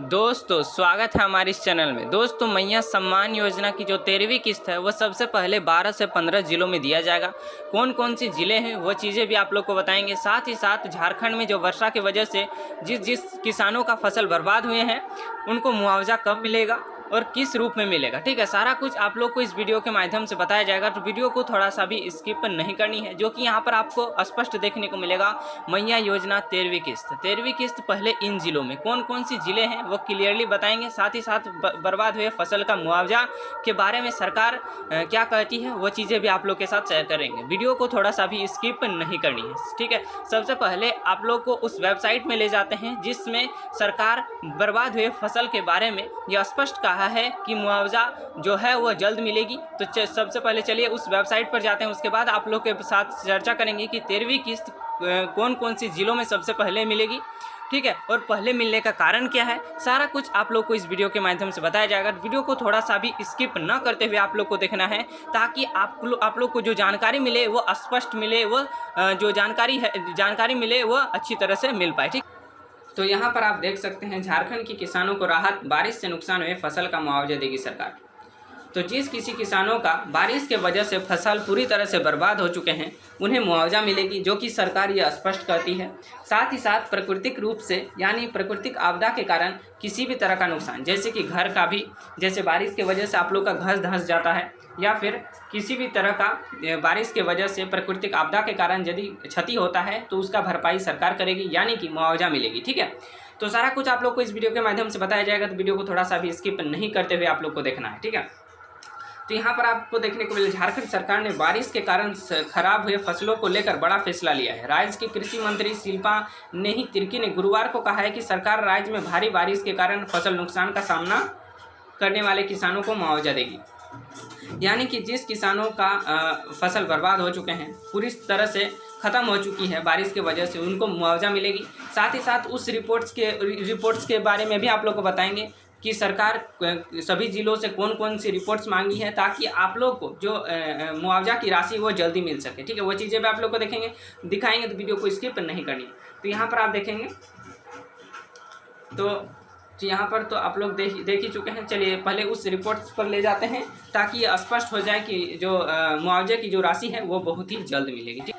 दोस्तों स्वागत है हमारे इस चैनल में। दोस्तों मैया सम्मान योजना की जो 13वीं किस्त है वो सबसे पहले 12 से 15 जिलों में दिया जाएगा। कौन कौन सी ज़िले हैं वो चीज़ें भी आप लोग को बताएंगे। साथ ही साथ झारखंड में जो वर्षा की वजह से जिस किसानों का फसल बर्बाद हुए हैं उनको मुआवजा कब मिलेगा और किस रूप में मिलेगा, ठीक है, सारा कुछ आप लोग को इस वीडियो के माध्यम से बताया जाएगा। तो वीडियो को थोड़ा सा भी स्किप नहीं करनी है, जो कि यहाँ पर आपको स्पष्ट देखने को मिलेगा। मैया योजना 13वीं किस्त पहले इन जिलों में कौन कौन सी जिले हैं वो क्लियरली बताएंगे। साथ ही साथ बर्बाद हुए फसल का मुआवजा के बारे में सरकार क्या कहती है वो चीज़ें भी आप लोग के साथ शेयर करेंगे। वीडियो को थोड़ा सा भी स्किप नहीं करनी है, ठीक है। सबसे पहले आप लोग को उस वेबसाइट में ले जाते हैं जिसमें सरकार बर्बाद हुए फसल के बारे में यह स्पष्ट कहा है कि मुआवजा जो है वो जल्द मिलेगी। तो सबसे पहले चलिए उस वेबसाइट पर जाते हैं। उसके बाद आप लोग के साथ चर्चा करेंगे कि 13वीं किस्त कौन कौन सी जिलों में सबसे पहले मिलेगी, ठीक है, और पहले मिलने का कारण क्या है, सारा कुछ आप लोग को इस वीडियो के माध्यम से बताया जाएगा। वीडियो को थोड़ा सा भी स्किप न करते हुए आप लोग को देखना है, ताकि आप लोग को जो जानकारी मिले वो स्पष्ट मिले, वो जो जानकारी मिले वो अच्छी तरह से मिल पाए, ठीक। तो यहाँ पर आप देख सकते हैं झारखंड के किसानों को राहत, बारिश से नुकसान हुए फसल का मुआवजा देगी सरकार। तो जिस किसी किसानों का बारिश के वजह से फसल पूरी तरह से बर्बाद हो चुके हैं उन्हें मुआवजा मिलेगी, जो कि सरकार ये स्पष्ट करती है। साथ ही साथ प्राकृतिक रूप से यानी प्राकृतिक आपदा के कारण किसी भी तरह का नुकसान, जैसे कि घर का भी, जैसे बारिश के वजह से आप लोग का घर धंस जाता है, या फिर किसी भी तरह का बारिश के वजह से प्राकृतिक आपदा के कारण यदि क्षति होता है तो उसका भरपाई सरकार करेगी, यानी कि मुआवजा मिलेगी, ठीक है। तो सारा कुछ आप लोग को इस वीडियो के माध्यम से बताया जाएगा। तो वीडियो को थोड़ा सा भी स्किप नहीं करते हुए आप लोग को देखना है, ठीक है। तो यहाँ पर आपको देखने को मिले झारखंड सरकार ने बारिश के कारण खराब हुए फसलों को लेकर बड़ा फैसला लिया है। राज्य के कृषि मंत्री शिल्पा नेही तिर्की ने गुरुवार को कहा है कि सरकार राज्य में भारी बारिश के कारण फसल नुकसान का सामना करने वाले किसानों को मुआवजा देगी, यानी कि जिस किसानों का फसल बर्बाद हो चुके हैं, पूरी तरह से ख़त्म हो चुकी है बारिश के वजह से, उनको मुआवजा मिलेगी। साथ ही साथ उस रिपोर्ट्स के बारे में भी आप लोग को बताएंगे कि सरकार सभी ज़िलों से कौन कौन सी रिपोर्ट्स मांगी है, ताकि आप लोग को जो मुआवजा की राशि वो जल्दी मिल सके, ठीक है। वो चीज़ें भी आप लोग को दिखाएंगे, तो वीडियो को स्किप नहीं करनी। तो यहाँ पर आप देखेंगे तो यहाँ पर तो आप लोग देख ही चुके हैं। चलिए पहले उस रिपोर्ट्स पर ले जाते हैं, ताकि ये स्पष्ट हो जाए कि जो मुआवजे की जो राशि है वो बहुत ही जल्द मिलेगी, ठीक।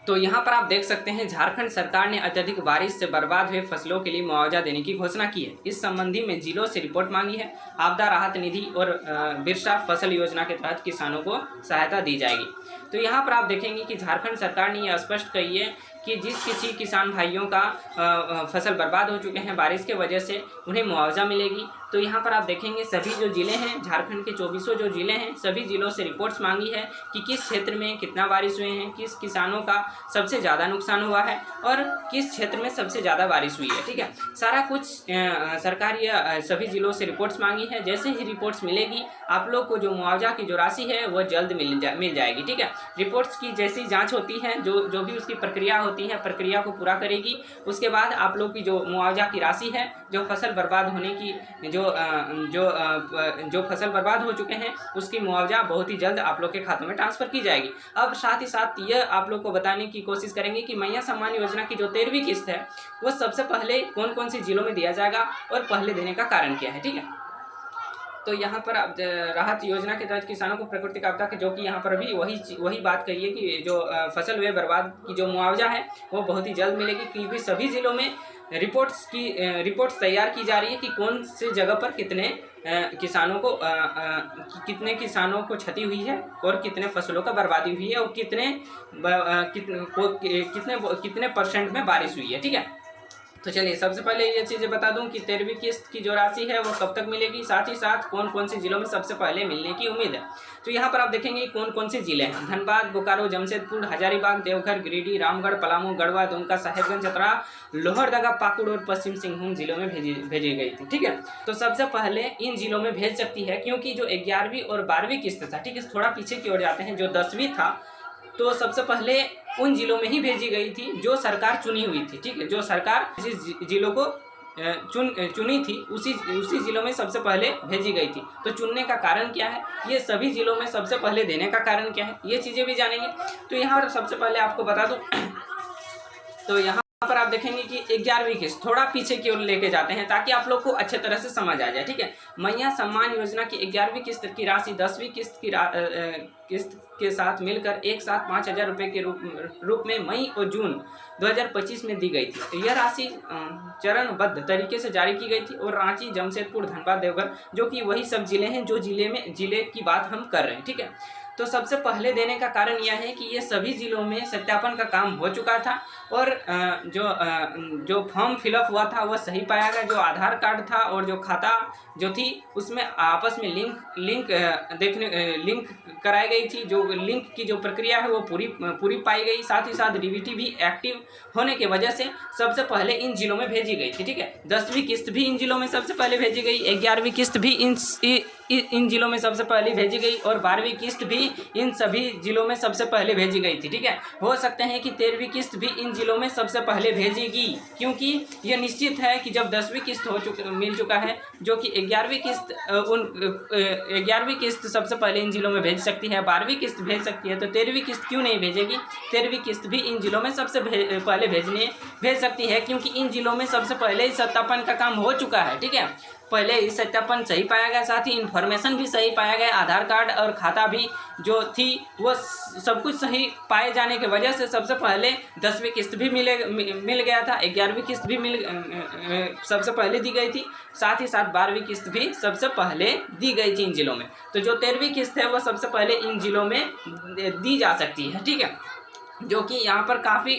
तो यहाँ पर आप देख सकते हैं झारखंड सरकार ने अत्यधिक बारिश से बर्बाद हुए फसलों के लिए मुआवजा देने की घोषणा की है। इस संबंधी में जिलों से रिपोर्ट मांगी है। आपदा राहत निधि और बिरसा फसल योजना के तहत किसानों को सहायता दी जाएगी। तो यहाँ पर आप देखेंगे कि झारखंड सरकार ने यह स्पष्ट कही है कि जिस किसी किसान भाइयों का फसल बर्बाद हो चुके हैं बारिश के वजह से, उन्हें मुआवजा मिलेगी। तो यहाँ पर आप देखेंगे सभी जो ज़िले हैं, झारखंड के 24 जो ज़िले हैं, सभी ज़िलों से रिपोर्ट्स मांगी है कि किस क्षेत्र में कितना बारिश हुए हैं, किस किसानों का सबसे ज़्यादा नुकसान हुआ है और किस क्षेत्र में सबसे ज़्यादा बारिश हुई है, ठीक है। सारा कुछ सरकार ये सभी ज़िलों से रिपोर्ट्स मांगी है। जैसे ही रिपोर्ट्स मिलेगी आप लोग को जो मुआवजा की जो राशि है वो जल्द मिल जाएगी, ठीक है। रिपोर्ट्स की जैसी जाँच होती है, जो भी उसकी प्रक्रिया होती है, प्रक्रिया को पूरा करेगी, उसके बाद आप लोग की जो मुआवजा की राशि है, जो फसल बर्बाद होने की जो फसल बर्बाद हो चुके हैं उसकी मुआवजा बहुत ही जल्द आप लोग के खातों में ट्रांसफ़र की जाएगी। अब साथ ही साथ यह आप लोग को बताने की कोशिश करेंगे कि मैया सम्मान योजना की जो 13वीं किस्त है वो सबसे पहले कौन कौन सी जिलों में दिया जाएगा और पहले देने का कारण क्या है, ठीक है। तो यहाँ पर आप राहत योजना के तहत किसानों को प्राकृतिक आपदा के, जो कि यहाँ पर भी वही बात कही है कि जो फसल हुए बर्बाद की जो मुआवजा है वो बहुत ही जल्द मिलेगी, क्योंकि सभी ज़िलों में रिपोर्ट्स तैयार की जा रही है कि कौन से जगह पर कितने किसानों को क्षति हुई है और कितने फसलों का बर्बादी हुई है और कितने % में बारिश हुई है, ठीक है। तो चलिए सबसे पहले ये चीज़ें बता दूं कि 13वीं किस्त की जो राशि है वो कब तक मिलेगी, साथ ही साथ कौन कौन से जिलों में सबसे पहले मिलने की उम्मीद है। तो यहाँ पर आप देखेंगे कौन कौन से जिले हैं। धनबाद, बोकारो, जमशेदपुर, हजारीबाग, देवघर, गिरिडीह, रामगढ़, पलामू, गढ़वा, दुमका, साहेबगंज, चतरा, लोहरदगा, पाकुड़ और पश्चिम सिंहभूम जिलों में भेजी गई थी, ठीक है। तो सबसे पहले इन जिलों में भेज सकती है, क्योंकि जो 11वीं और 12वीं किस्त था, ठीक है, थोड़ा पीछे की ओर जाते हैं, जो 10वीं था तो सबसे पहले उन जिलों में ही भेजी गई थी जो सरकार चुनी हुई थी, ठीक है। जो सरकार जिस जिलों को चुनी थी उसी जिलों में सबसे पहले भेजी गई थी। तो चुनने का कारण क्या है, ये सभी जिलों में सबसे पहले देने का कारण क्या है, ये चीज़ें भी जानेंगे। तो यहाँ पर सबसे पहले आपको बता दूँ तो यहाँ यहाँ पर आप देखेंगे कि 11वीं किस्त थोड़ा पीछे की ओर लेके जाते हैं ताकि आप लोग को अच्छे तरह से समझ आ जाए। ठीक है, मैया सम्मान योजना की 11वीं किस्त की राशि 10वीं किस्त की किस्त के साथ मिलकर एक साथ 5,000 रुपये के रूप में मई और जून 2025 में दी गई थी। यह राशि चरणबद्ध तरीके से जारी की गई थी और रांची, जमशेदपुर, धनबाद, देवघर, जो कि वही सब जिले हैं जो जिले की बात हम कर रहे हैं। ठीक है, तो सबसे पहले देने का कारण यह है कि ये सभी जिलों में सत्यापन का काम हो चुका था और जो फॉर्म फिलअप हुआ था वह सही पाया गया। जो आधार कार्ड था और जो खाता जो थी उसमें आपस में लिंक कराई गई थी। जो लिंक की जो प्रक्रिया है वो पूरी पाई गई। साथ ही साथ डीबीटी भी एक्टिव होने की वजह से सबसे पहले इन जिलों में भेजी गई थी। ठीक है, 10वीं किस्त भी इन जिलों में सबसे पहले भेजी गई, 11वीं किस्त भी इन जिलों में सबसे पहले भेजी गई और 12वीं किस्त भी इन सभी जिलों में सबसे पहले भेजी गई थी। ठीक है, हो सकते हैं कि 13वीं किस्त भी इन जिलों में सबसे पहले भेजेगी, क्योंकि यह निश्चित है कि जब 10वीं किस्त मिल चुका है, जो कि 11वीं किस्त सबसे पहले इन जिलों में भेज सकती है, 12वीं किस्त भेज सकती है, तो 13वीं किस्त क्यों नहीं भेजेगी? 13वीं किस्त भी इन जिलों में सबसे पहले भेज सकती है, क्योंकि इन जिलों में सबसे पहले ही सत्यापन का काम हो चुका है। ठीक है, पहले ही सत्यापन सही पाया गया, साथ ही इन्फॉर्मेशन भी सही पाया गया, आधार कार्ड और खाता भी जो थी वो सब कुछ सही पाए जाने की वजह से सबसे पहले 10वीं किस्त भी मिल गया था, 11वीं किस्त भी सबसे पहले दी गई थी, साथ ही साथ 12वीं किस्त भी सबसे पहले दी गई थी इन जिलों में। तो जो 13वीं किस्त है वो सबसे पहले इन जिलों में दी जा सकती है। ठीक है, जो कि यहाँ पर काफ़ी